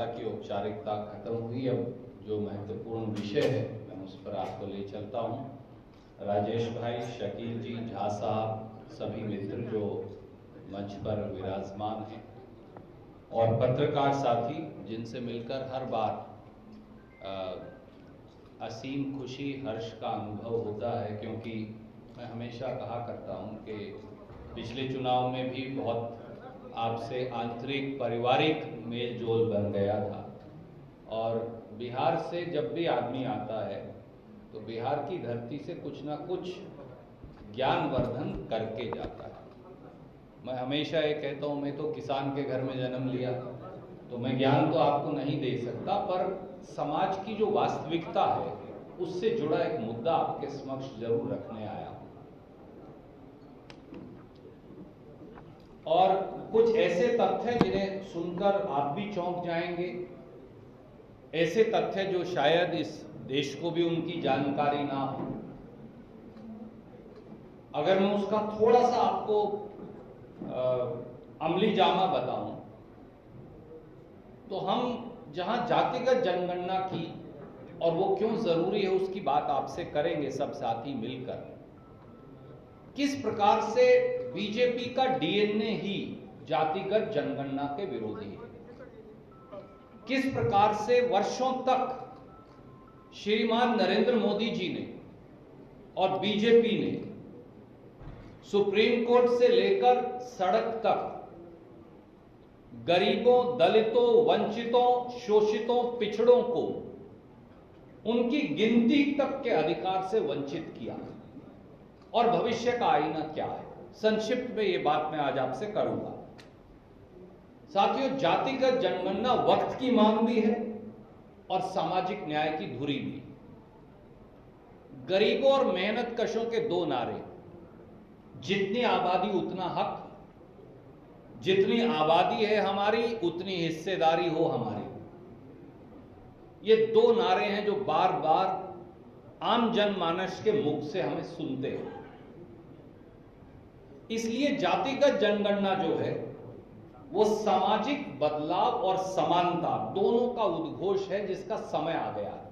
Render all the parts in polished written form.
वादा की औपचारिकता खत्म हुई। अब जो महत्वपूर्ण विषय है मैं उस पर आपको ले चलता हूँ। राजेश भाई, शकील जी, झा साहब, सभी मित्र जो मंच पर विराजमान हैं और पत्रकार साथी जिनसे मिलकर हर बार असीम खुशी हर्ष का अनुभव होता है, क्योंकि मैं हमेशा कहा करता हूं कि पिछले चुनाव में भी बहुत आपसे आंतरिक पारिवारिक मेल जोल बन गया था और बिहार से जब भी आदमी आता है तो बिहार की धरती से कुछ ना कुछ ज्ञानवर्धन करके जाता है। मैं हमेशा ये कहता हूँ, मैं तो किसान के घर में जन्म लिया तो मैं ज्ञान तो आपको नहीं दे सकता, पर समाज की जो वास्तविकता है उससे जुड़ा एक मुद्दा आपके समक्ष जरूर रखने आया हूं। और कुछ ऐसे तथ्य जिन्हें सुनकर आप भी चौंक जाएंगे, ऐसे तथ्य जो शायद इस देश को भी उनकी जानकारी ना हो। अगर मैं उसका थोड़ा सा आपको अमली जामा बताऊं तो हम जहां जातिगत जनगणना की और वो क्यों जरूरी है उसकी बात आपसे करेंगे सब साथी मिलकर। किस प्रकार से बीजेपी का डीएनए ही जातिगत जनगणना के विरोधी है, किस प्रकार से वर्षों तक श्रीमान नरेंद्र मोदी जी ने और बीजेपी ने सुप्रीम कोर्ट से लेकर सड़क तक गरीबों, दलितों, वंचितों, शोषितों, पिछड़ों को उनकी गिनती तक के अधिकार से वंचित किया और भविष्य का आईना क्या है, संक्षिप्त में ये बात मैं आज आपसे करूंगा। साथियों, जातिगत जनगणना वक्त की मांग भी है और सामाजिक न्याय की धुरी भी। गरीबों और मेहनतकशों के दो नारे, जितनी आबादी उतना हक, जितनी आबादी है हमारी उतनी हिस्सेदारी हो हमारी, ये दो नारे हैं जो बार बार आम जनमानस के मुख से हमें सुनते हैं। इसलिए जातिगत जनगणना जो है वो सामाजिक बदलाव और समानता दोनों का उद्घोष है, जिसका समय आ गया है।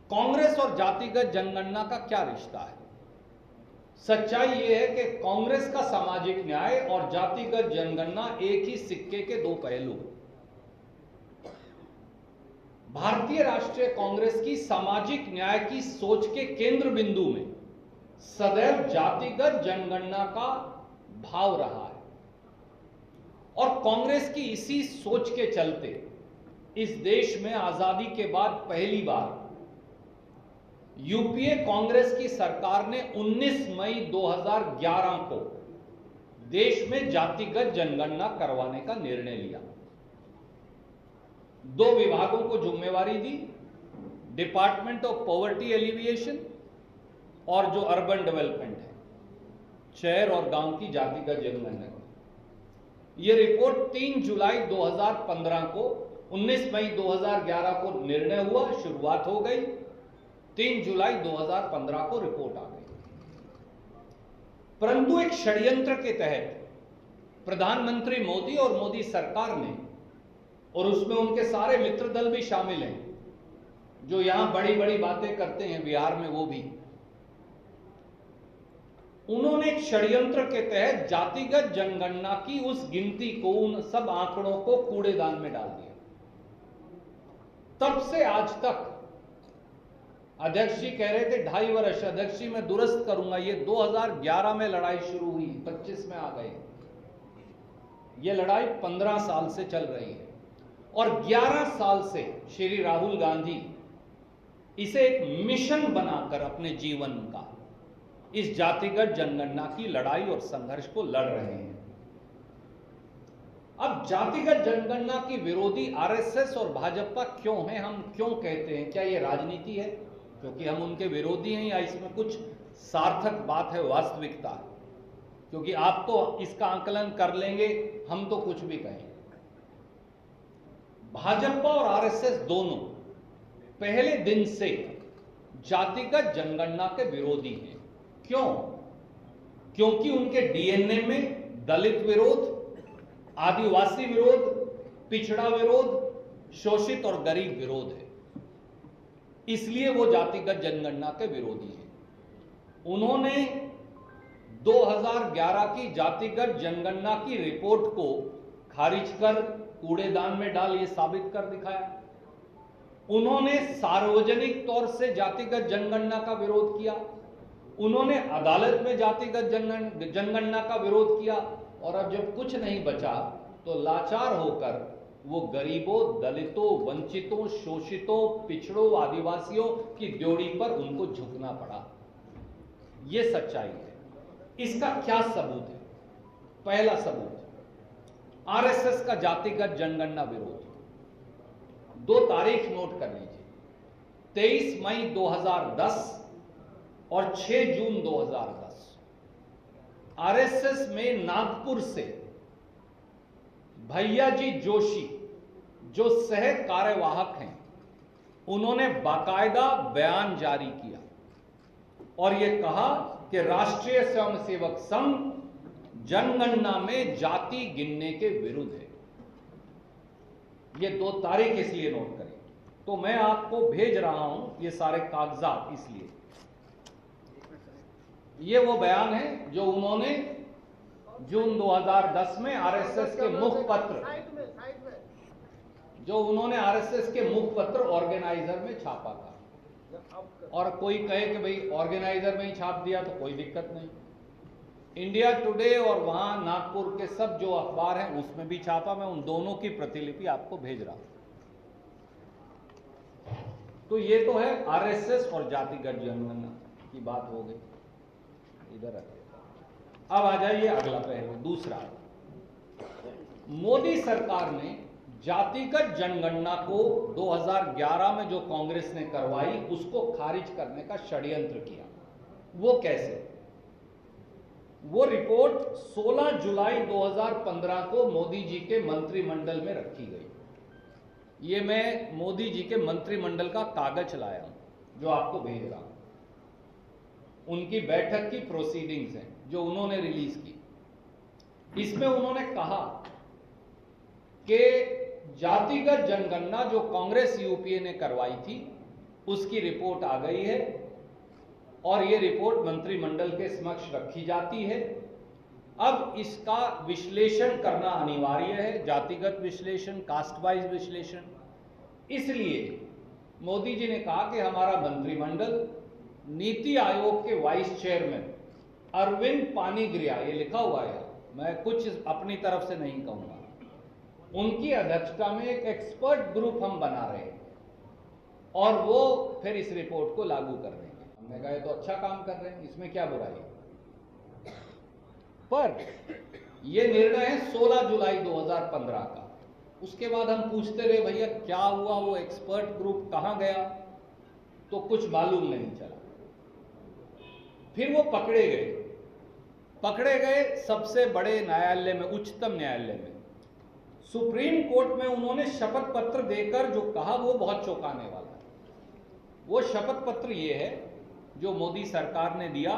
कांग्रेस और जातिगत जनगणना का क्या रिश्ता है? सच्चाई यह है कि कांग्रेस का सामाजिक न्याय और जातिगत जनगणना एक ही सिक्के के दो पहलू। भारतीय राष्ट्रीय कांग्रेस की सामाजिक न्याय की सोच के केंद्र बिंदु में सदैव जातिगत जनगणना का भाव रहा है और कांग्रेस की इसी सोच के चलते इस देश में आजादी के बाद पहली बार यूपीए कांग्रेस की सरकार ने 19 मई 2011 को देश में जातिगत जनगणना करवाने का निर्णय लिया। दो विभागों को जिम्मेवारी दी, डिपार्टमेंट ऑफ पॉवर्टी एलिविएशन और जो अर्बन डेवलपमेंट है, शहर और गांव की जातिगत जनगणना की। यह रिपोर्ट 3 जुलाई 2015 को, 19 मई 2011 को निर्णय हुआ, शुरुआत हो गई, 3 जुलाई 2015 को रिपोर्ट आ गई। परंतु एक षड्यंत्र के तहत प्रधानमंत्री मोदी और मोदी सरकार ने, और उसमें उनके सारे मित्र दल भी शामिल हैं जो यहां बड़ी बड़ी बातें करते हैं, बिहार में वो भी, उन्होंने एक षड्यंत्र के तहत जातिगत जनगणना की उस गिनती को, उन सब आंकड़ों को कूड़ेदान में डाल दिया। तब से आज तक अध्यक्ष जी कह रहे थे 2.5 वर्ष, अध्यक्ष जी मैं दुरुस्त करूंगा, ये 2011 में लड़ाई शुरू हुई, 25 में आ गए, ये लड़ाई 15 साल से चल रही है और 11 साल से श्री राहुल गांधी इसे एक मिशन बनाकर अपने जीवन का इस जातिगत जनगणना की लड़ाई और संघर्ष को लड़ रहे हैं। अब जातिगत जनगणना की विरोधी आरएसएस और भाजपा क्यों है, हम क्यों कहते हैं? क्या यह राजनीति है क्योंकि हम उनके विरोधी हैं, या इसमें कुछ सार्थक बात है, वास्तविकता है? क्योंकि आप तो इसका आकलन कर लेंगे, हम तो कुछ भी कहें। भाजपा और आरएसएस दोनों पहले दिन से जातिगत जनगणना के विरोधी हैं। क्यों? क्योंकि उनके डीएनए में दलित विरोध, आदिवासी विरोध, पिछड़ा विरोध, शोषित और गरीब विरोध है, इसलिए वो जातिगत जनगणना के विरोधी हैं। उन्होंने 2011 की जातिगत जनगणना की रिपोर्ट को खारिज कर कूड़ेदान में डाल ये साबित कर दिखाया। उन्होंने सार्वजनिक तौर से जातिगत जनगणना का विरोध किया। उन्होंने अदालत में जातिगत जनगणना का विरोध किया। और अब जब कुछ नहीं बचा तो लाचार होकर वो गरीबों, दलितों, वंचितों, शोषितों, पिछड़ों, आदिवासियों की ड्योढ़ी पर उनको झुकना पड़ा। ये सच्चाई है। इसका क्या सबूत है? पहला सबूत, आरएसएस का जातिगत जनगणना विरोध। 2 तारीख नोट कर लीजिए, 23 मई 2010 और 6 जून 2010। आरएसएस में नागपुर से भैयाजी जोशी, जो सह कार्यवाहक हैं, उन्होंने बाकायदा बयान जारी किया और यह कहा कि राष्ट्रीय स्वयंसेवक संघ जनगणना में जाति गिनने के विरुद्ध है। ये 2 तारीख इसलिए नोट करें। तो मैं आपको भेज रहा हूं ये सारे कागजात, इसलिए ये वो बयान है जो उन्होंने जून 2010 में आरएसएस के मुखपत्र ऑर्गेनाइजर में छापा था। और कोई कहे कि भाई ऑर्गेनाइजर में ही छाप दिया तो कोई दिक्कत नहीं, इंडिया टुडे और वहां नागपुर के सब जो अखबार हैं उसमें भी छापा। मैं उन दोनों की प्रतिलिपि आपको भेज रहा हूं। तो ये तो है आरएसएस और जातिगत जनगणना की बात हो गई, इधर रखिए। अब आ जाइए अगला पहलू, दूसरा। मोदी सरकार ने जातिगत जनगणना को 2011 में जो कांग्रेस ने करवाई उसको खारिज करने का षड्यंत्र किया। वो कैसे? वो रिपोर्ट 16 जुलाई 2015 को मोदी जी के मंत्रिमंडल में रखी गई। ये मैं मोदी जी के मंत्रिमंडल का कागज लाया हूं जो आपको भेज रहा हूं। उनकी बैठक की प्रोसीडिंग्स हैं जो उन्होंने रिलीज की। इसमें उन्होंने कहा कि जातिगत जनगणना जो कांग्रेस यूपीए ने करवाई थी उसकी रिपोर्ट आ गई है और यह रिपोर्ट मंत्रिमंडल के समक्ष रखी जाती है। अब इसका विश्लेषण करना अनिवार्य है, जातिगत विश्लेषण, कास्ट वाइज विश्लेषण। इसलिए मोदी जी ने कहा कि हमारा मंत्रिमंडल नीति आयोग के वाइस चेयरमैन अरविंद पानीग्रिया, ये लिखा हुआ है, मैं कुछ अपनी तरफ से नहीं कहूंगा, उनकी अध्यक्षता में एक एक्सपर्ट ग्रुप हम बना रहे हैं और वो फिर इस रिपोर्ट को लागू कर देंगे। हमने कहा तो अच्छा काम कर रहे हैं, इसमें क्या बुराई है। पर यह निर्णय है 16 जुलाई 2015 का। उसके बाद हम पूछते रहे भैया क्या हुआ, वो एक्सपर्ट ग्रुप कहां गया, तो कुछ मालूम नहीं चला। फिर वो पकड़े गए सबसे बड़े न्यायालय में, उच्चतम न्यायालय में, सुप्रीम कोर्ट में। उन्होंने शपथ पत्र देकर जो कहा वो बहुत चौंकाने वाला है। वो शपथ पत्र ये है जो मोदी सरकार ने दिया,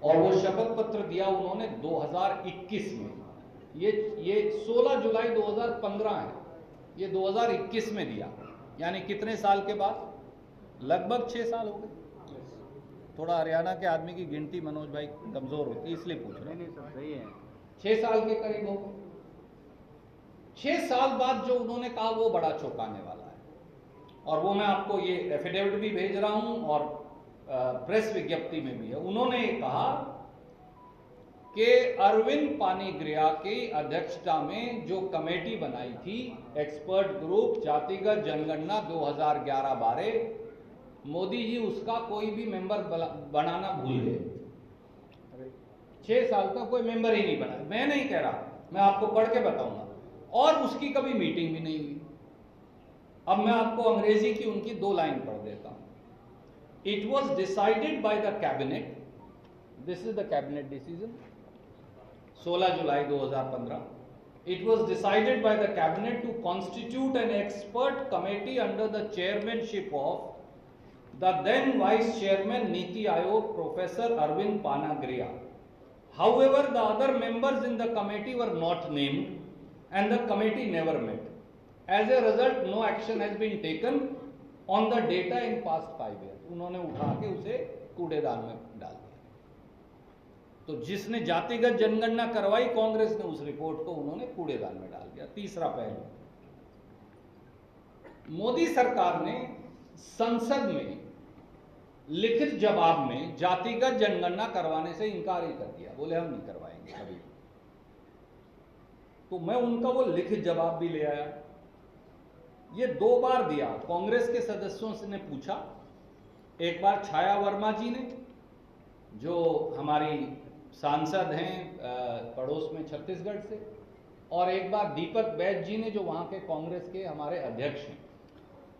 और वो शपथ पत्र दिया उन्होंने 2021 में। ये 16 जुलाई 2015 है, ये 2021 में दिया, यानी कितने साल के बाद? लगभग 6 साल हो गए। थोड़ा हरियाणा के आदमी की गिनती मनोज भाई कमजोर होती है, इसलिए पूछ रहे हैं। नहीं सब सही है, 6 साल के करीब हो गए। 6 साल बाद जो उन्होंने कहा वो बड़ा चौंकाने वाला है, और वो मैं आपको ये एफिडेविट भी भेज रहा हूं और प्रेस विज्ञप्ति में भी है। उन्होंने कहा कि अरविंद पानीग्रिया की अध्यक्षता में जो कमेटी बनाई थी, एक्सपर्ट ग्रुप जातिगत जनगणना 2011 बारे, मोदी जी उसका कोई भी मेंबर बनाना भूल गए। 6 साल तक कोई मेंबर ही नहीं बना। मैं नहीं कह रहा, मैं आपको पढ़ के बताऊंगा। और उसकी कभी मीटिंग भी नहीं हुई। अब मैं आपको अंग्रेजी की उनकी 2 लाइन पढ़ देता हूं। It was decided by the cabinet, this is the cabinet decision, 16 July 2015। It was decided by the cabinet to constitute an expert committee under the chairmanship of the then vice chairman Niti Aayog, Professor Arvind Panagriya. However, the other members in the committee were not named and the committee never met. As a result no action has been taken on the data in past 5 years. उन्होंने उठा के उसे कूड़ेदान में डाल दिया। तो जिसने जातिगत जनगणना करवाई कांग्रेस ने, उस रिपोर्ट को उन्होंने कूड़ेदान में डाल दिया। तीसरा पहलू, मोदी सरकार ने संसद में लिखित जवाब में जातिगत जनगणना करवाने से इनकार ही कर दिया, बोले हम नहीं करवाएंगे कभी। तो मैं उनका वो लिखित जवाब भी ले आया। ये 2 बार दिया। कांग्रेस के सदस्यों से ने पूछा, एक बार छाया वर्मा जी ने, जो हमारी सांसद हैं पड़ोस में छत्तीसगढ़ से, और एक बार दीपक बैज जी ने, जो वहां के कांग्रेस के हमारे अध्यक्ष हैं।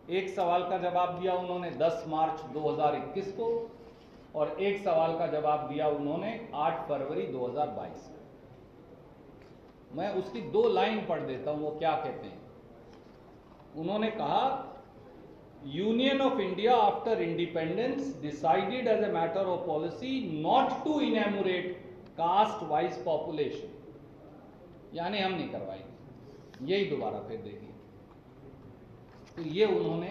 एक सवाल का जवाब दिया उन्होंने 10 मार्च 2021 को, और एक सवाल का जवाब दिया उन्होंने 8 फरवरी 2022 को। मैं उसकी 2 लाइन पढ़ देता हूं, वो क्या कहते हैं। उन्होंने कहा, union of India after independence decided as a matter of policy not to enumerate caste wise population, यानी हम नहीं करवाएंगे। यही दोबारा फिर देखिए, तो ये उन्होंने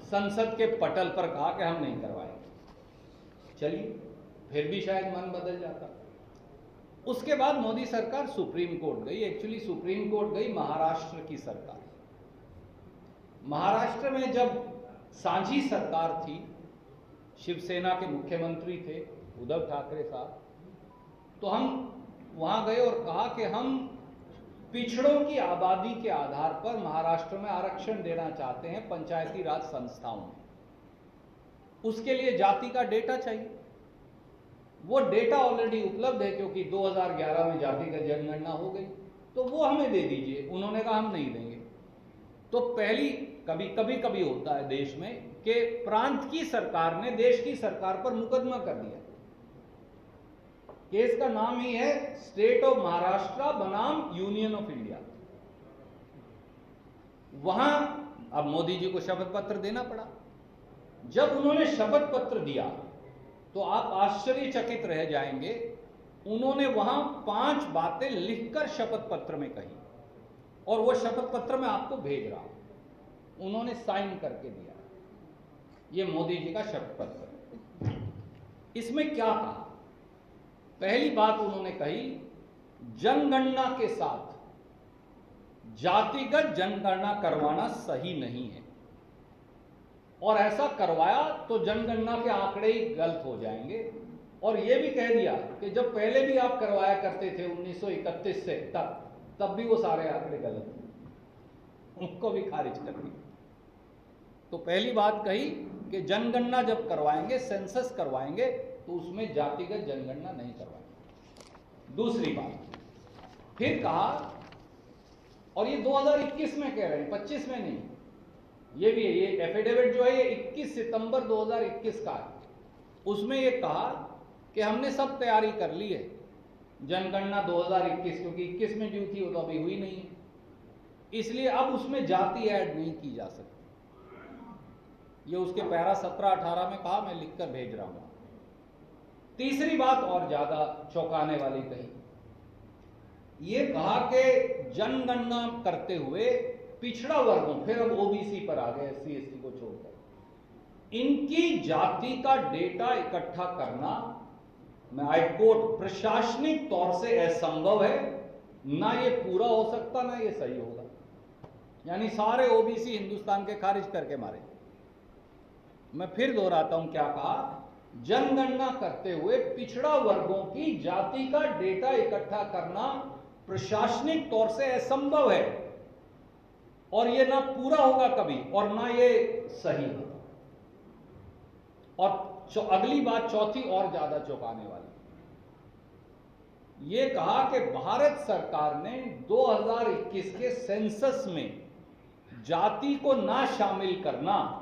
संसद के पटल पर कहा कि हम नहीं करवाएंगे। चलिए, फिर भी शायद मन बदल जाता। उसके बाद मोदी सरकार सुप्रीम कोर्ट गई। एक्चुअली सुप्रीम कोर्ट गई महाराष्ट्र की सरकार। महाराष्ट्र में जब सांझी सरकार थी, शिवसेना के मुख्यमंत्री थे उद्धव ठाकरे साहब, तो हम वहां गए और कहा कि हम पिछड़ों की आबादी के आधार पर महाराष्ट्र में आरक्षण देना चाहते हैं पंचायती राज संस्थाओं में। उसके लिए जाति का डेटा चाहिए। वो डेटा ऑलरेडी उपलब्ध है, क्योंकि 2011 में जातिगत जनगणना हो गई, तो वो हमें दे दीजिए। उन्होंने कहा हम नहीं देंगे। तो पहली कभी होता है देश में कि प्रांत की सरकार ने देश की सरकार पर मुकदमा कर दिया। केस का नाम ही है स्टेट ऑफ महाराष्ट्र बनाम यूनियन ऑफ इंडिया। वहां अब मोदी जी को शपथ पत्र देना पड़ा। जब उन्होंने शपथ पत्र दिया तो आप आश्चर्यचकित रह जाएंगे, उन्होंने वहां 5 बातें लिखकर शपथ पत्र में कही, और वो शपथ पत्र मैं आपको भेज रहा हूं। उन्होंने साइन करके दिया। ये मोदी जी का शपथ पत्र। इसमें क्या कहा? पहली बात उन्होंने कही, जनगणना के साथ जातिगत जनगणना करवाना सही नहीं है, और ऐसा करवाया तो जनगणना के आंकड़े ही गलत हो जाएंगे। और यह भी कह दिया कि जब पहले भी आप करवाया करते थे 1931 से तब भी वो सारे आंकड़े गलत थे, उनको भी खारिज कर दिया। तो पहली बात कही कि जनगणना जब करवाएंगे, सेंसस करवाएंगे, तो उसमें जातिगत जनगणना नहीं करवाएंगे। दूसरी बात फिर कहा, और ये 2021 में कह रहे हैं, 25 में नहीं, ये भी है, ये एफिडेविट जो है ये 21 सितंबर 2021 का है। उसमें ये कहा कि हमने सब तैयारी कर ली है जनगणना 2021, क्योंकि 21 में ड्यू थी, वो तो अभी हुई नहीं है, इसलिए अब उसमें जाति ऐड नहीं की जा सकती। ये उसके पैरा 17-18 में कहा, मैं लिखकर भेज रहा हूं। तीसरी बात और ज्यादा चौंकाने वाली कही, ये कहा कि जनगणना करते हुए पिछड़ा वर्गों, फिर अब ओबीसी पर आ गए, एससी एसटी को छोड़कर, इनकी जाति का डेटा इकट्ठा करना, मैं आई कोट, प्रशासनिक तौर से असंभव है, ना ये पूरा हो सकता, ना ये सही होगा। यानी सारे ओबीसी हिंदुस्तान के खारिज करके मारे। मैं फिर दोहराता हूं क्या कहा, जनगणना करते हुए पिछड़ा वर्गों की जाति का डेटा इकट्ठा करना प्रशासनिक तौर से असंभव है, और ये ना पूरा होगा कभी, और ना ये सही होगा। और अगली बात, चौथी और ज्यादा चौंकाने वाली, ये कहा कि भारत सरकार ने 2021 के सेंसस में जाति को ना शामिल करना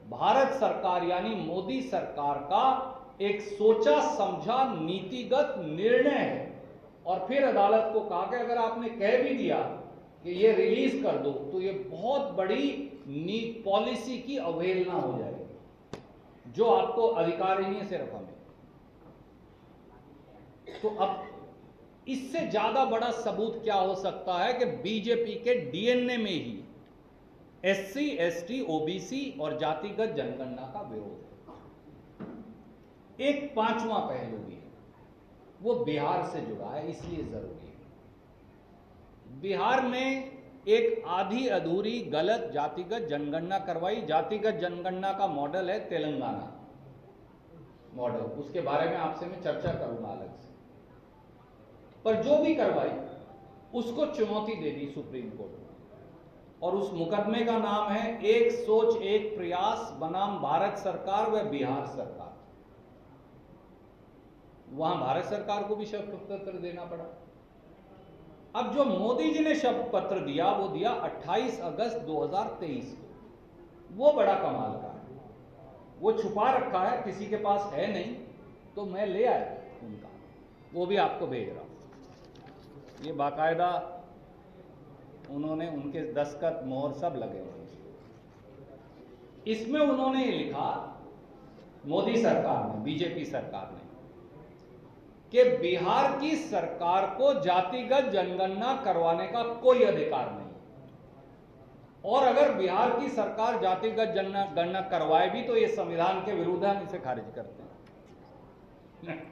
भारत सरकार यानी मोदी सरकार का एक सोचा समझा नीतिगत निर्णय है। और फिर अदालत को कहा कि अगर आपने कह भी दिया कि ये रिलीज कर दो, तो ये बहुत बड़ी पॉलिसी की अवहेलना हो जाएगी, जो आपको अधिकार ही नहीं है सिर्फ हमें। तो अब इससे ज्यादा बड़ा सबूत क्या हो सकता है कि बीजेपी के डीएनए में ही एससी, एसटी, ओबीसी और जातिगत जनगणना का विरोध है। एक पांचवा पहलू भी है, वो बिहार से जुड़ा है, इसलिए जरूरी है। बिहार में एक आधी अधूरी गलत जातिगत जनगणना करवाई। जातिगत जनगणना का मॉडल है तेलंगाना मॉडल, उसके बारे में आपसे मैं चर्चा करूंगा अलग से। पर जो भी करवाई उसको चुनौती दे दी सुप्रीम कोर्ट ने, और उस मुकदमे का नाम है एक सोच एक प्रयास बनाम भारत सरकार व बिहार सरकार। वहां भारत सरकार को भी शपथ पत्र देना पड़ा। अब जो मोदी जी ने शपथ पत्र दिया वो दिया 28 अगस्त 2023 को। वो बड़ा कमाल का है, वो छुपा रखा है, किसी के पास है नहीं, तो मैं ले आया उनका, वो भी आपको भेज रहा हूं। ये बाकायदा उन्होंने, उनके दस्तखत मोहर सब लगे हुए। इसमें उन्होंने ये लिखा, मोदी सरकार ने, बीजेपी सरकार ने, कि बिहार की सरकार को जातिगत जनगणना करवाने का कोई अधिकार नहीं, और अगर बिहार की सरकार जातिगत जनगणना करवाए भी तो ये संविधान के विरुद्ध है, हम इसे खारिज करते हैं।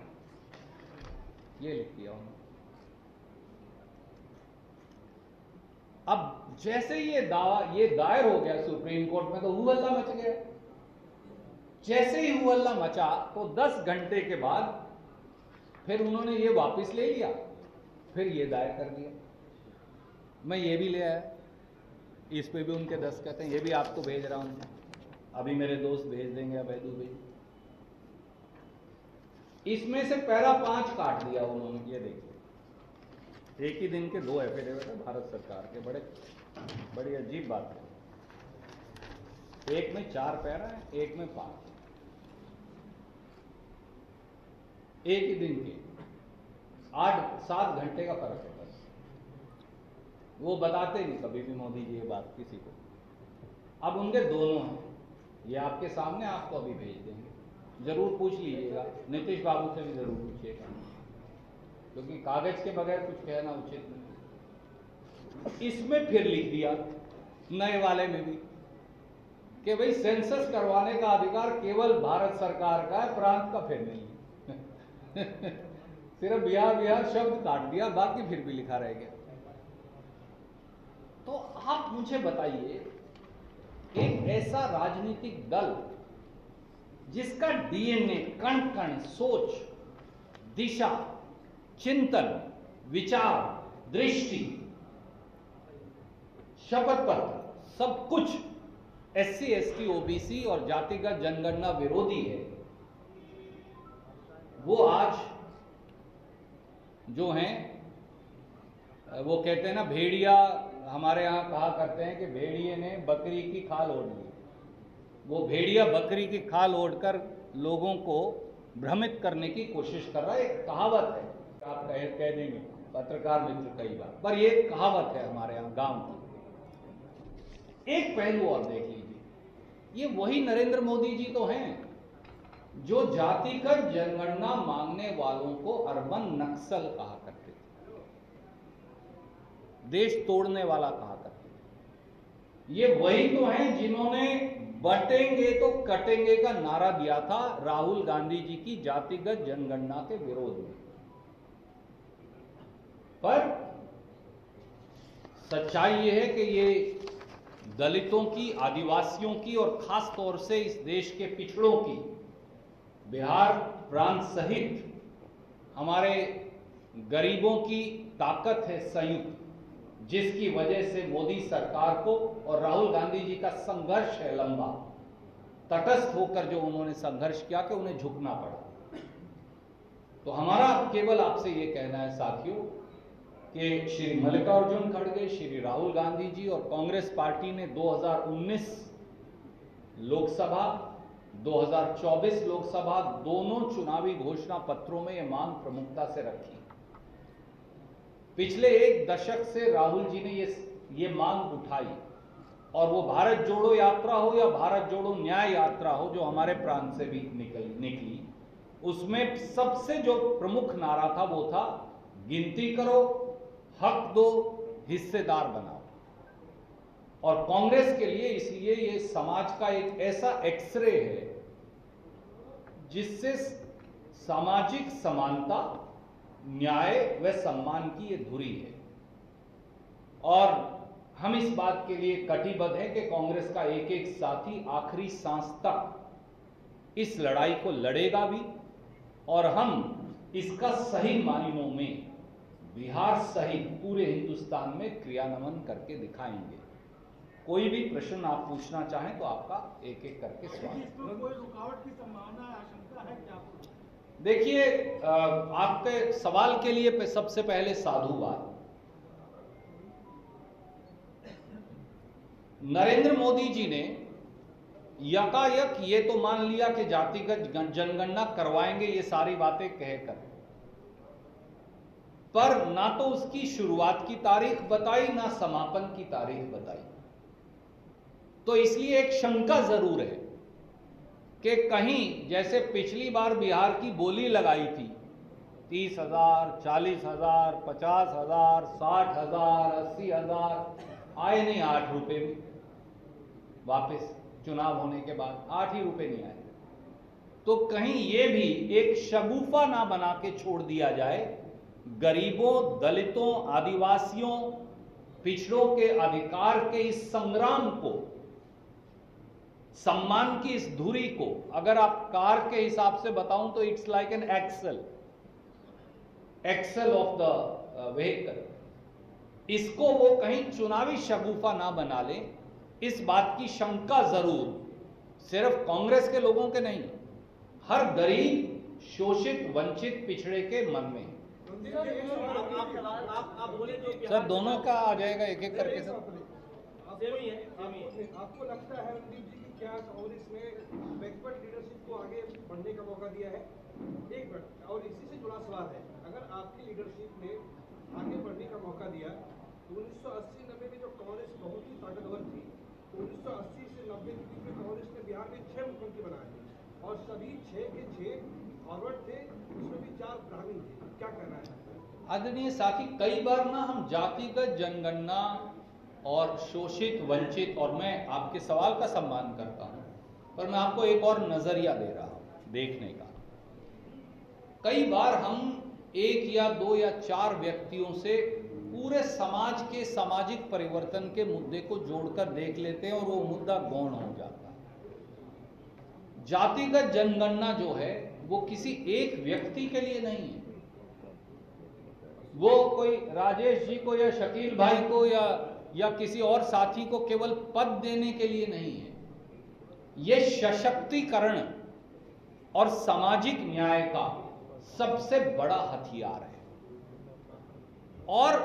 ये लिख दिया उन्होंने। अब जैसे ये दायर हो गया सुप्रीम कोर्ट में, तो हुहल्ला मच गया। जैसे ही हुहल्ला मचा तो 10 घंटे के बाद फिर उन्होंने ये वापस ले लिया, फिर ये दायर कर दिया। मैं ये भी ले आया, इस पे भी उनके दस्तखत हैं, ये भी आपको भेज रहा हूं, अभी मेरे दोस्त भेज देंगे अभय दुबे। इसमें से पैरा 5 काट दिया उन्होंने, ये देखिए, एक ही दिन के 2 एफिडेविट है भारत सरकार के। बड़ी अजीब बात है, एक में 4 पैरा है, एक में 5, एक ही दिन के 8-7 घंटे का फर्क है बस। वो बताते नहीं कभी भी मोदी जी ये बात किसी को। अब उनके दोनों हैं, ये आपके सामने, आपको अभी भेज देंगे, जरूर पूछ लीजिएगा, नीतीश बाबू से भी जरूर पूछिएगा, क्योंकि कागज के बगैर कुछ कहना उचित नहीं। इसमें फिर लिख दिया नए वाले में भी कि भाई सेंसस करवाने का अधिकार केवल भारत सरकार का है, प्रांत का फिर नहीं है। सिर्फ बिहार शब्द काट दिया, बाकी फिर भी लिखा रह गया। तो आप मुझे बताइए, एक ऐसा राजनीतिक दल जिसका डीएनए, कण कण, सोच, दिशा, चिंतन, विचार, दृष्टि, शपथ पत्र, सब कुछ एससी, एसटी, ओबीसी और जातिगत जनगणना विरोधी है, वो आज जो हैं, वो कहते हैं ना, भेड़िया, हमारे यहां कहा करते हैं कि भेड़िए ने बकरी की खाल ओढ़ ली। वो भेड़िया बकरी की खाल ओढ़कर लोगों को भ्रमित करने की कोशिश कर रहा है। एक कहावत है, आप कह देंगे पत्रकार मित्र कई बार, पर ये कहावत है हमारे यहाँ गांव की। एक पहलू और देख लीजिए, ये वही नरेंद्र मोदी जी तो हैं जो जातिगत जनगणना मांगने वालों को अर्बन नक्सल कहा करते थे, देश तोड़ने वाला कहा करते थे। ये वही तो हैं जिन्होंने बटेंगे तो कटेंगे का नारा दिया था राहुल गांधी जी की जातिगत जनगणना के विरोध में। पर सच्चाई ये है कि ये दलितों की, आदिवासियों की और खास तौर से इस देश के पिछड़ों की, बिहार प्रांत सहित हमारे गरीबों की ताकत है संयुक्त, जिसकी वजह से मोदी सरकार को और राहुल गांधी जी का संघर्ष है लंबा, तटस्थ होकर जो उन्होंने संघर्ष किया कि उन्हें झुकना पड़ा। तो हमारा केवल आपसे ये कहना है साथियों कि श्री मल्लिकार्जुन खड़गे, श्री राहुल गांधी जी और कांग्रेस पार्टी ने 2019 लोकसभा, 2024 लोकसभा दोनों चुनावी घोषणा पत्रों में यह मांग प्रमुखता से रखी। पिछले 1 दशक से राहुल जी ने ये मांग उठाई, और वो भारत जोड़ो यात्रा हो या भारत जोड़ो न्याय यात्रा हो जो हमारे प्रांत से भी निकली, उसमें सबसे जो प्रमुख नारा था वो था गिनती करो, हक दो, हिस्सेदार बनाओ। और कांग्रेस के लिए इसलिए ये समाज का एक ऐसा एक्सरे है जिससे सामाजिक समानता, न्याय व सम्मान की ये धुरी है। और हम इस बात के लिए कटिबद्ध हैं कि कांग्रेस का एक एक साथी आखिरी सांस तक इस लड़ाई को लड़ेगा भी, और हम इसका सही मायनों में बिहार सहित पूरे हिंदुस्तान में क्रियान्वयन करके दिखाएंगे। कोई भी प्रश्न आप पूछना चाहें तो आपका एक एक करके स्वागत। कोई रुकावट की संभावना है, आशंका है क्या? देखिए, आपके सवाल के लिए सबसे पहले साधुवाद। नरेंद्र मोदी जी ने यकायक ये तो मान लिया कि जातिगत जनगणना करवाएंगे, ये सारी बातें कहकर, पर ना तो उसकी शुरुआत की तारीख बताई ना समापन की तारीख बताई। तो इसलिए एक शंका जरूर है कि कहीं जैसे पिछली बार बिहार की बोली लगाई थी 30,000, 40,000, 50,000, 60,000, 80,000, आए नहीं 8 रुपए भी। वापस चुनाव होने के बाद 8 ही रुपए नहीं आए। तो कहीं ये भी एक शगुफा ना बना के छोड़ दिया जाए गरीबों, दलितों, आदिवासियों, पिछड़ों के अधिकार के इस संग्राम को, सम्मान की इस धुरी को, अगर आप कार के हिसाब से बताऊं तो it's like an axle of the vehicle. इसको वो कहीं चुनावी शगुफा ना बना ले, इस बात की शंका जरूर सिर्फ कांग्रेस के लोगों के नहीं, हर गरीब, शोषित, वंचित, पिछड़े के मन में। आप बोले जो सर दोनों का आ जाएगा एक एक करके। सर आपको लगता है रणदीप जी की क्या कांग्रेस ने बैकवर्ड लीडरशिप को आगे बढ़ने का मौका दिया है? एक मिनट, और इसी से जुड़ा सवाल है, अगर आपकी लीडरशिप ने आगे बढ़ने का मौका दिया तो 1980-90 में जो कांग्रेस बहुत ही ताकतवर थी, 1980 से 90 के बीच में कांग्रेस ने बिहार में 6 मुख्यमंत्री बनाए और सभी 6 के 6 फॉरवर्ड थे, उसमें भी 4 ब्राह्मण थे। क्या कहना है? आदरणीय साथी, कई बार ना हम जातिगत जनगणना और शोषित, वंचित, और मैं आपके सवाल का सम्मान करता हूं, पर मैं आपको एक और नजरिया दे रहा हूं देखने का। कई बार हम 1 या 2 या 4 व्यक्तियों से पूरे समाज के सामाजिक परिवर्तन के मुद्दे को जोड़कर देख लेते हैं और वो मुद्दा गौण हो जाता है। जातिगत जनगणना जो है वो किसी एक व्यक्ति के लिए नहीं है, वो कोई राजेश जी को या शकील भाई को या किसी और साथी को केवल पद देने के लिए नहीं है। ये सशक्तिकरण और सामाजिक न्याय का सबसे बड़ा हथियार है। और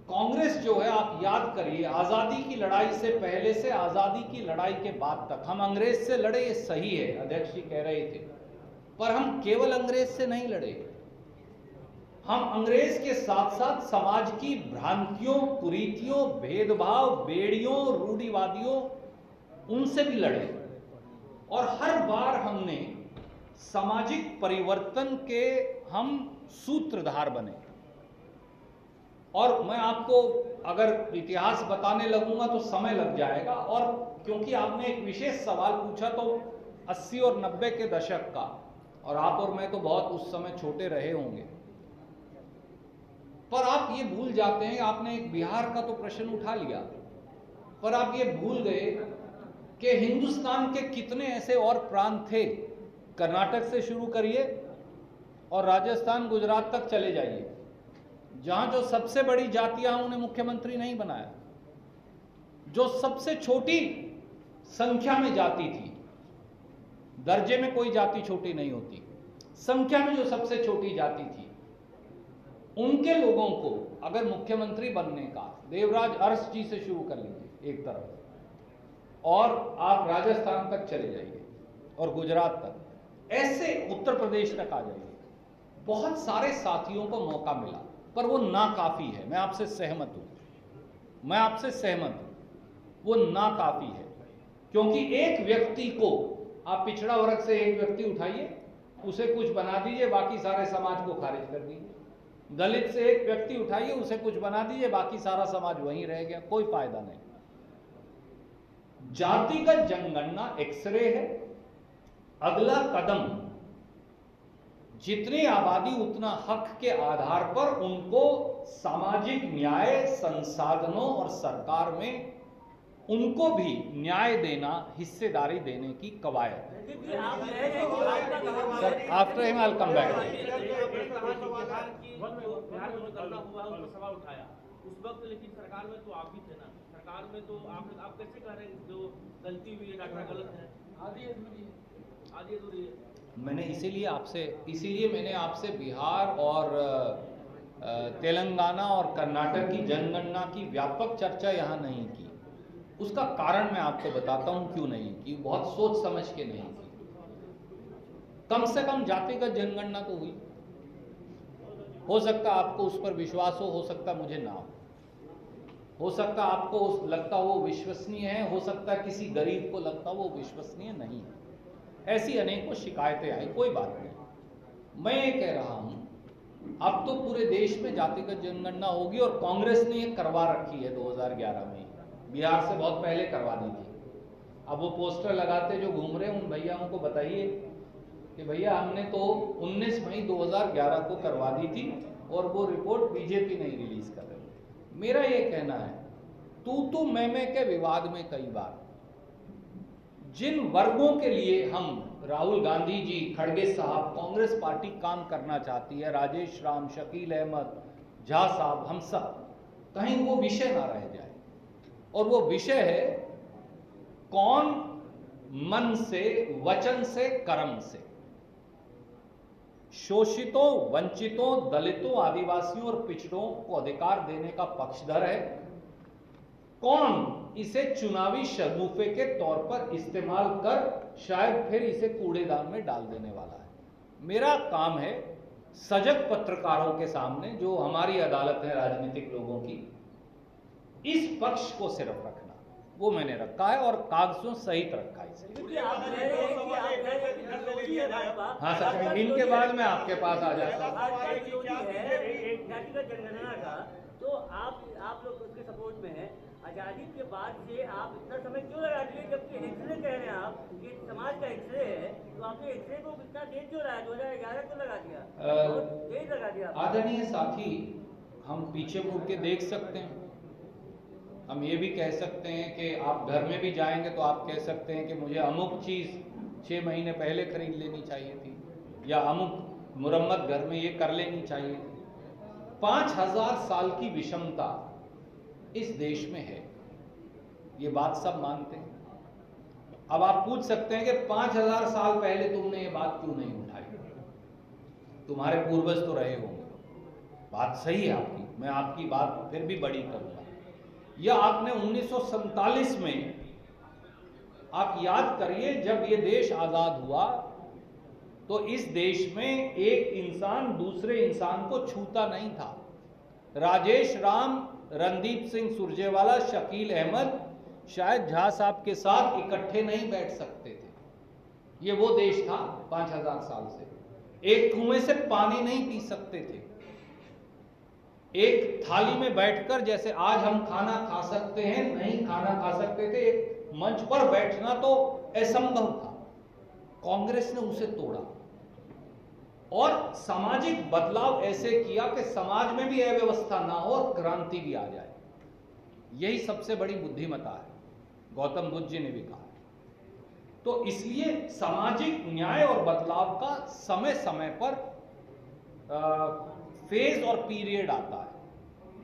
कांग्रेस जो है, आप याद करिए, आजादी की लड़ाई से पहले से आजादी की लड़ाई के बाद तक हम अंग्रेज से लड़े, ये सही है, अध्यक्ष जी कह रहे थे, पर हम केवल अंग्रेज से नहीं लड़े। हम अंग्रेज के साथ साथ समाज की भ्रांतियों, कुरीतियों, भेदभाव, बेड़ियों, रूढ़िवादियों, उनसे भी लड़े। और हर बार हमने सामाजिक परिवर्तन के हम सूत्रधार बने। और मैं आपको अगर इतिहास बताने लगूंगा तो समय लग जाएगा, और क्योंकि आपने एक विशेष सवाल पूछा तो 80 और 90 के दशक का, और आप और मैं तो बहुत उस समय छोटे रहे होंगे, पर आप ये भूल जाते हैं, आपने एक बिहार का तो प्रश्न उठा लिया, पर आप ये भूल गए कि हिंदुस्तान के कितने ऐसे और प्रांत थे। कर्नाटक से शुरू करिए और राजस्थान, गुजरात तक चले जाइए, जहां जो सबसे बड़ी जातियां उन्हें मुख्यमंत्री नहीं बनाया। जो सबसे छोटी संख्या में जाति थी, दर्जे में कोई जाति छोटी नहीं होती, संख्या में जो सबसे छोटी जाति थी, उनके लोगों को अगर मुख्यमंत्री बनने का, देवराज अरस जी से शुरू कर लीजिए एक तरफ, और आप राजस्थान तक चले जाइए और गुजरात तक, ऐसे उत्तर प्रदेश तक आ जाइए, बहुत सारे साथियों को मौका मिला, पर वो नाकाफी है। मैं आपसे सहमत हूं, मैं आपसे सहमत हूं, वो नाकाफी है। क्योंकि एक व्यक्ति को, आप पिछड़ा वर्ग से एक व्यक्ति उठाइए, उसे कुछ बना दीजिए, बाकी सारे समाज को खारिज कर दीजिए। दलित से एक व्यक्ति उठाइए, उसे कुछ बना दीजिए, बाकी सारा समाज वहीं रह गया, कोई फायदा नहीं। जातिगत जनगणना एक्सरे है। अगला कदम, जितनी आबादी उतना हक के आधार पर उनको सामाजिक न्याय, संसाधनों और सरकार में उनको भी न्याय देना, हिस्सेदारी देने की कवायद। Sir after him I will come back. सवाल उठाया उस वक्त, लेकिन सरकार में तो आप भी थे ना, सरकार में तो आप कैसे कह रहे हैं जो गलती हुई है डाटा गलत है? आधी अधूरी है। मैंने इसीलिए मैंने आपसे बिहार और तेलंगाना और कर्नाटक की जनगणना की व्यापक चर्चा यहाँ नहीं की। उसका कारण मैं आपको बताता हूँ क्यों नहीं की। बहुत सोच समझ के नहीं की। कम से कम जातिगत जनगणना तो हुई। हो सकता आपको उस पर विश्वास हो सकता मुझे ना हो सकता आपको लगता वो विश्वसनीय है, हो सकता किसी गरीब को लगता वो विश्वसनीय नहीं है। ऐसी अनेकों शिकायतें आई, कोई बात नहीं। मैं ये कह रहा हूं अब तो पूरे देश में जातिगत जनगणना होगी और कांग्रेस ने ये करवा रखी है 2011 में। बिहार से बहुत पहले करवा दी थी। अब वो पोस्टर लगाते जो घूम रहे हैं उन भैयाओं को बताइए कि भैया हमने तो 19 मई 2011 को करवा दी थी और वो रिपोर्ट बीजेपी नहीं रिलीज कर रही। मेरा ये कहना है, तू मैं के विवाद में कई बार जिन वर्गों के लिए हम, राहुल गांधी जी, खड़गे साहब, कांग्रेस पार्टी काम करना चाहती है, राजेश राम, शकील अहमद, झा साहब, हम सब, कहीं वो विषय ना रह जाए। और वो विषय है कौन मन से, वचन से, कर्म से शोषितों, वंचितों, दलितों, आदिवासियों और पिछड़ों को अधिकार देने का पक्षधर है, कौन इसे चुनावी शगुफे के तौर पर इस्तेमाल कर शायद फिर इसे कूड़ेदान में डाल देने वाला है। मेरा काम है सजग पत्रकारों के सामने, जो हमारी अदालत है राजनीतिक लोगों की, इस पक्ष को सिर्फ रखना। वो मैंने रखा है और कागजों सहित रखा है इसे। हाँ सर, इनके बाद मैं आपके पास आ जाता हूँ। तो आप लोग उसके सपोर्ट में हैं। आजादी के बाद से आप इतना समय क्यों लगा दिए, जबकि एक्सरे कह रहे हैं आप कि समाज का एक्सरे है, तो आपने एक्सरे को कितना देर क्यों लगाया? 2011 क्यों लगा दिया? देर लगा दिया। आदरणीय साथी, हम पीछे मुड़ के देख सकते हैं। हम ये भी कह सकते हैं कि आप घर में भी जाएंगे तो आप कह सकते हैं कि मुझे अमुक चीज 6 महीने पहले खरीद लेनी चाहिए थी, या अमुक मुरम्मत घर में ये कर लेनी चाहिए थी। 5000 साल की विषमता इस देश में है, ये बात सब मानते हैं। अब आप पूछ सकते हैं कि 5000 साल पहले तुमने ये बात क्यों नहीं उठाई? तुम्हारे पूर्वज तो रहे होंगे। बात सही है आपकी, मैं आपकी बात फिर भी बड़ी करूंगा। या आपने 1947 में, आप याद करिए, जब ये देश आजाद हुआ तो इस देश में एक इंसान दूसरे इंसान को छूता नहीं था। राजेश राम, रणदीप सिंह सुरजेवाला, शकील अहमद शायद झा साहब के साथ इकट्ठे नहीं बैठ सकते थे। ये वो देश था 5000 साल से। एक कुएं से पानी नहीं पी सकते थे। एक थाली में बैठकर जैसे आज हम खाना खा सकते हैं, नहीं खाना खा सकते थे। एक मंच पर बैठना तो असंभव था। कांग्रेस ने उसे तोड़ा और सामाजिक बदलाव ऐसे किया कि समाज में भी अव्यवस्था ना हो और क्रांति भी आ जाए। यही सबसे बड़ी बुद्धिमता है, गौतम बुद्ध जी ने भी कहा। तो इसलिए सामाजिक न्याय और बदलाव का समय समय पर फेज और पीरियड आता है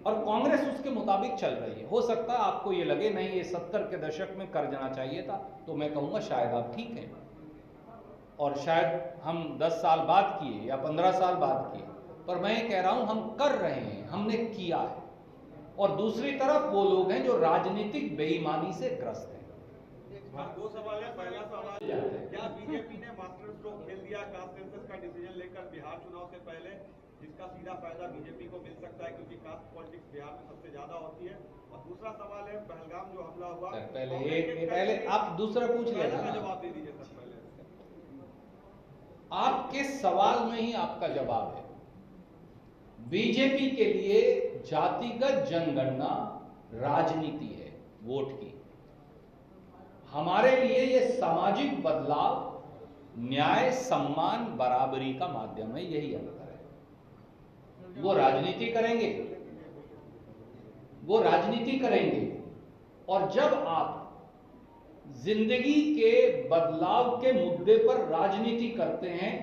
और कांग्रेस उसके मुताबिक चल रही है। हो सकता है आपको ये लगे नहीं, ये 70 के दशक में कर जाना चाहिए था, तो मैं कहूंगा शायद आप ठीक हैं, और शायद हम 10 साल बाद किए या 15 साल बाद किए, पर मैं ये कह रहा हूं हम कर रहे हैं, हमने किया है। और दूसरी तरफ वो लोग हैं जो राजनीतिक बेईमानी से ग्रस्त हैं। दो सवाल है। पहला सवाल, क्या बीजेपी ने मास्टर स्ट्रोक खेल दिया कास्ट सेंसस का डिसीजन लेकर बिहार चुनाव से पहले, जिसका सीधा फायदा बीजेपी को मिल सकता है क्योंकि कास्ट पॉलिटिक्स बिहार में सबसे ज्यादा होती है? और दूसरा सवाल है, पहलगाम जो हमला हुआ, पहले आप दूसरा पूछ लेना, जवाब दे दीजिए सर। पहले आपके सवाल में ही आपका जवाब है। बीजेपी के लिए जातिगत जनगणना राजनीति है, वोट की। हमारे लिए ये सामाजिक बदलाव न्याय, सम्मान, बराबरी का माध्यम है, यही अंतर है। वो राजनीति करेंगे, वो राजनीति करेंगे, और जब आप जिंदगी के बदलाव के मुद्दे पर राजनीति करते हैं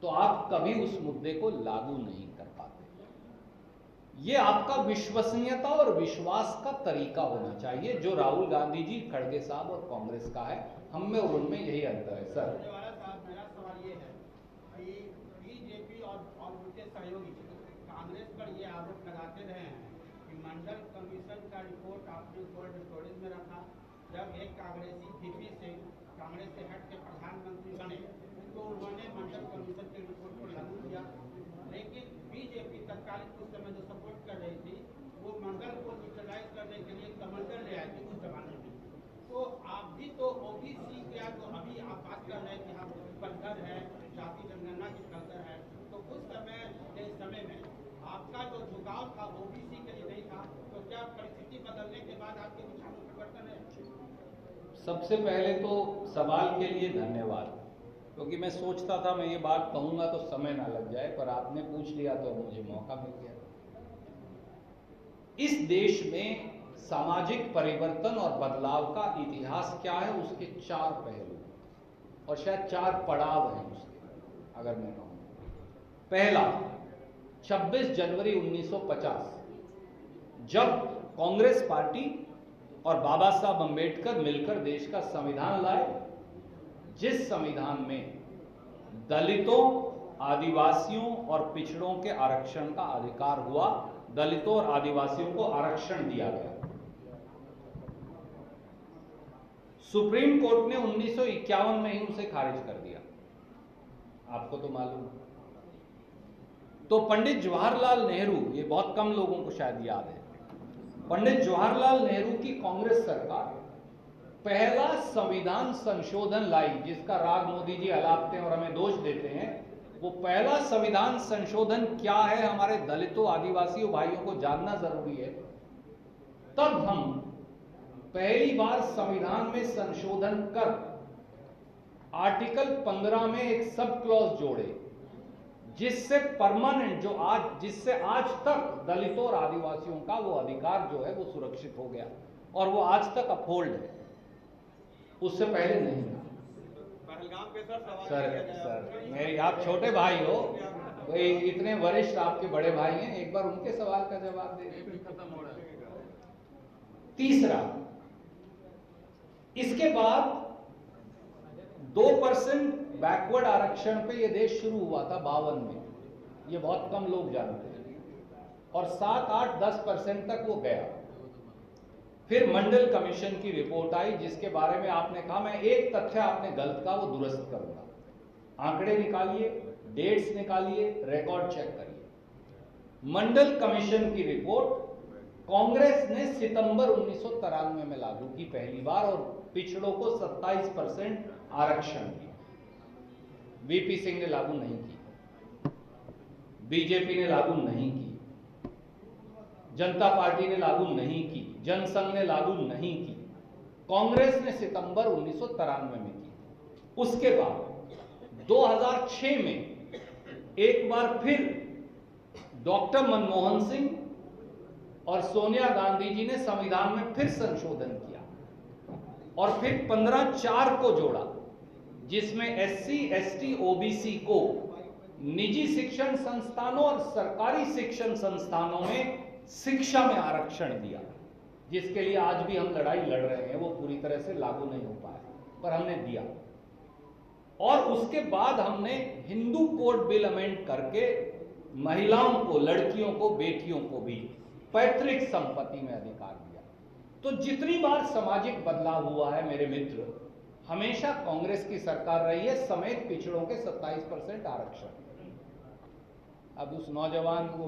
तो आप कभी उस मुद्दे को लागू नहीं कर पाते। ये आपका विश्वसनीयता और विश्वास का तरीका होना चाहिए, जो राहुल गांधी जी, खड़गे साहब और कांग्रेस का है। हम में और उनमें यही अंतर है। सर, मेरा सवाल ये है कि बीजेपी और उनके सहयोगी कांग्रेस पर ये आरोप लगाते रहे हैं कि मंडल कमीशन का रिपोर्ट आपने कोल्ड स्टोरेज में रखा। जब एक कांग्रेसी वीपी सिंह कांग्रेस से हट के प्रधानमंत्री बने तो उन्होंने मंडल कमीशन के रिपोर्ट को लागू किया, लेकिन बीजेपी तत्कालीन उस समय जो सपोर्ट कर रही थी वो मंडल को न्यूट्रलाइज करने के लिए कमंडल ले आई थी उस जमाने में। तो आप भी तो ओबीसी क्या, तो अभी आप बात कर रहे हैं कि आप कल्चर है, जाति जनगणना की कल्चर है, तो उस समय में आपका जो झुकाव था ओबीसी के लिए नहीं था, तो क्या परिस्थिति बदलने के बाद आपके विचार में परिवर्तन है? सबसे पहले तो सवाल के लिए धन्यवाद, क्योंकि मैं सोचता था मैं ये बात कहूंगा तो समय ना लग जाए, पर आपने पूछ लिया तो मुझे मौका मिल गया। इस देश में सामाजिक परिवर्तन और बदलाव का इतिहास क्या है, उसके 4 पहलू और शायद 4 पड़ाव हैं उसके, अगर मैं कहूं। पहला, 26 जनवरी 1950, जब कांग्रेस पार्टी और बाबा साहब अंबेडकर मिलकर देश का संविधान लाए, जिस संविधान में दलितों, आदिवासियों और पिछड़ों के आरक्षण का अधिकार हुआ, दलितों और आदिवासियों को आरक्षण दिया गया। सुप्रीम कोर्ट ने 1951 में ही उसे खारिज कर दिया, आपको तो मालूम है। तो पंडित जवाहरलाल नेहरू, ये बहुत कम लोगों को शायद याद है, पंडित जवाहरलाल नेहरू की कांग्रेस सरकार पहला संविधान संशोधन लाई, जिसका राग मोदी जी अलापते हैं और हमें दोष देते हैं। वो पहला संविधान संशोधन क्या है, हमारे दलितों, आदिवासियों भाइयों को जानना जरूरी है। तब हम पहली बार संविधान में संशोधन कर आर्टिकल 15 में एक सब क्लॉज जोड़े, जिससे परमानेंट, जिससे आज तक दलितों और आदिवासियों का वो अधिकार जो है वो सुरक्षित हो गया, और वो आज तक अपहोल्ड है, उससे पहले नहीं था। सर मेरी, आप छोटे भाई हो, कोई इतने वरिष्ठ आपके बड़े भाई हैं, एक बार उनके सवाल का जवाब दे दीजिए। तीसरा, इसके बाद 2% बैकवर्ड आरक्षण पे ये देश शुरू हुआ था 52 में, ये बहुत कम लोग जानते हैं, और 7, 8, 10% तक वो गया। फिर मंडल कमीशन की रिपोर्ट आई, जिसके बारे में आपने कहा, मैं एक तथ्य आपने गलत कहा, वो दुरुस्त करूंगा। आंकड़े निकालिए, डेट्स निकालिए, रिकॉर्ड चेक करिए। मंडल कमीशन की रिपोर्ट कांग्रेस ने सितंबर 1993 में लागू की पहली बार, और पिछड़ों को 27% आरक्षण दिया। वीपी सिंह ने लागू नहीं की, बीजेपी ने लागू नहीं की, जनता पार्टी ने लागू नहीं की, जनसंघ ने लागू नहीं की, कांग्रेस ने सितंबर 1993 में की। उसके बाद 2006 में एक बार फिर डॉक्टर मनमोहन सिंह और सोनिया गांधी जी ने संविधान में फिर संशोधन किया, और फिर 15(4) को जोड़ा, जिसमें SC, ST, OBC को निजी शिक्षण संस्थानों और सरकारी शिक्षण संस्थानों में शिक्षा में आरक्षण दिया, जिसके लिए आज भी हम लड़ाई लड़ रहे हैं। वो पूरी तरह से लागू नहीं हो पाया, पर हमने दिया। और उसके बाद हमने हिंदू कोड बिल अमेंड करके महिलाओं को, लड़कियों को, बेटियों को भी पैतृक संपत्ति में अधिकार दिया। तो जितनी बार सामाजिक बदलाव हुआ है मेरे मित्र, हमेशा कांग्रेस की सरकार रही है, समेत पिछड़ों के 27% आरक्षण। अब उस नौजवान को